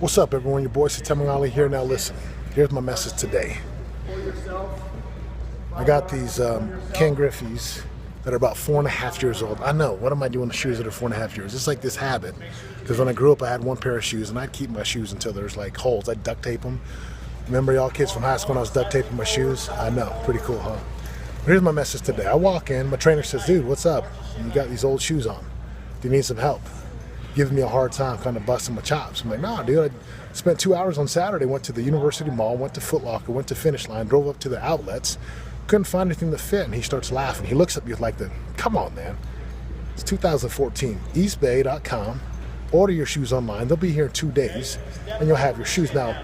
What's up, everyone? Your boy Setema Gali here. Now listen, here's my message today. I got these Ken Griffey's that are about 4.5 years old. I know, what am I doing with shoes that are 4.5 years? It's like this habit, because when I grew up I had one pair of shoes and I'd keep my shoes until there's like holes. I'd duct tape them. Remember y'all kids from high school when I was duct taping my shoes? I know, pretty cool, huh? But here's my message today. I walk in, my trainer says, dude, what's up? You got these old shoes on. Do you need some help? Giving me a hard time, kind of busting my chops. I'm like, nah, dude, I spent 2 hours on Saturday, went to the University Mall, went to Foot Locker, went to Finish Line, drove up to the outlets, couldn't find anything to fit, and he starts laughing. He looks at me like, come on, man. It's 2014, eastbay.com, order your shoes online, they'll be here in 2 days, and you'll have your shoes. Now,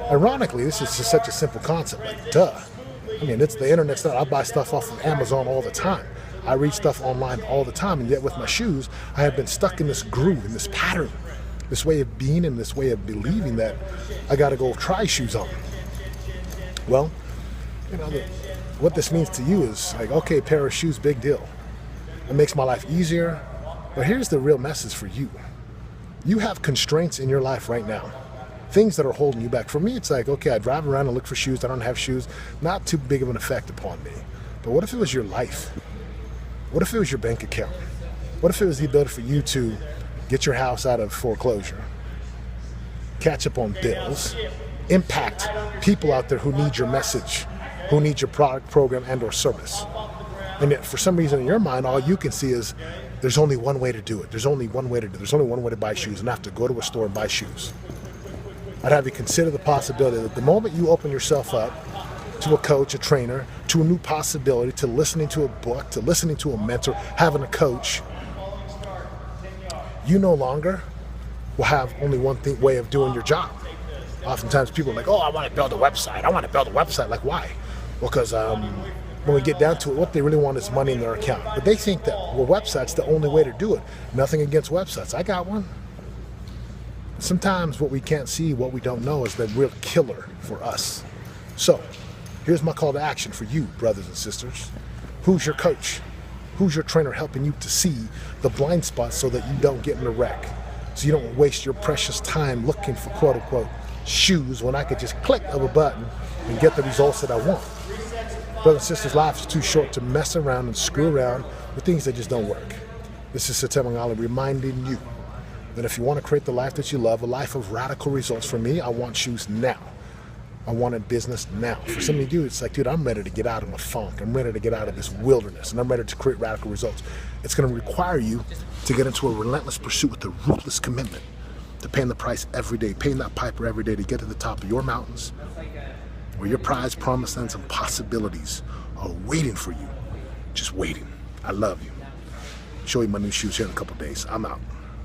ironically, this is just such a simple concept, like, duh. I mean, it's the internet's not, I buy stuff off of Amazon all the time. I read stuff online all the time, and yet with my shoes, I have been stuck in this groove, in this pattern, this way of being and this way of believing that I gotta go try shoes on. Well, you know, what this means to you is like, okay, pair of shoes, big deal. It makes my life easier, but here's the real message for you. You have constraints in your life right now. Things that are holding you back. For me, it's like, okay, I drive around and look for shoes, I don't have shoes, not too big of an effect upon me. But what if it was your life? What if it was your bank account? What if it was the ability for you to get your house out of foreclosure, catch up on bills, impact people out there who need your message, who need your product, program, and or service? And yet for some reason in your mind, all you can see is there's only one way to do it. There's only one way to do it. There's only one way to buy shoes, and I have to go to a store and buy shoes. I'd have you consider the possibility that the moment you open yourself up to a coach, a trainer, to a new possibility, to listening to a book, to listening to a mentor, having a coach, you no longer will have only one way of doing your job. Oftentimes people are like, oh, I want to build a website. I want to build a website. Like, why? Well, because when we get down to it, what they really want is money in their account. But they think that, well, website's the only way to do it. Nothing against websites. I got one. Sometimes what we can't see, what we don't know, is the real killer for us. So, here's my call to action for you, brothers and sisters. Who's your coach? Who's your trainer helping you to see the blind spots so that you don't get in a wreck? So you don't waste your precious time looking for quote unquote shoes when I could just click of a button and get the results that I want. Brothers and sisters, life is too short to mess around and screw around with things that just don't work. This is Setema Gali reminding you that if you want to create the life that you love, a life of radical results, for me, I want shoes now. I wanted business now. For some of you, it's like, dude, I'm ready to get out of my funk. I'm ready to get out of this wilderness, and I'm ready to create radical results. It's going to require you to get into a relentless pursuit with a ruthless commitment to paying the price every day, paying that piper every day to get to the top of your mountains, where your prize, promised lands, and possibilities are waiting for you. Just waiting. I love you. Show you my new shoes here in a couple days. I'm out.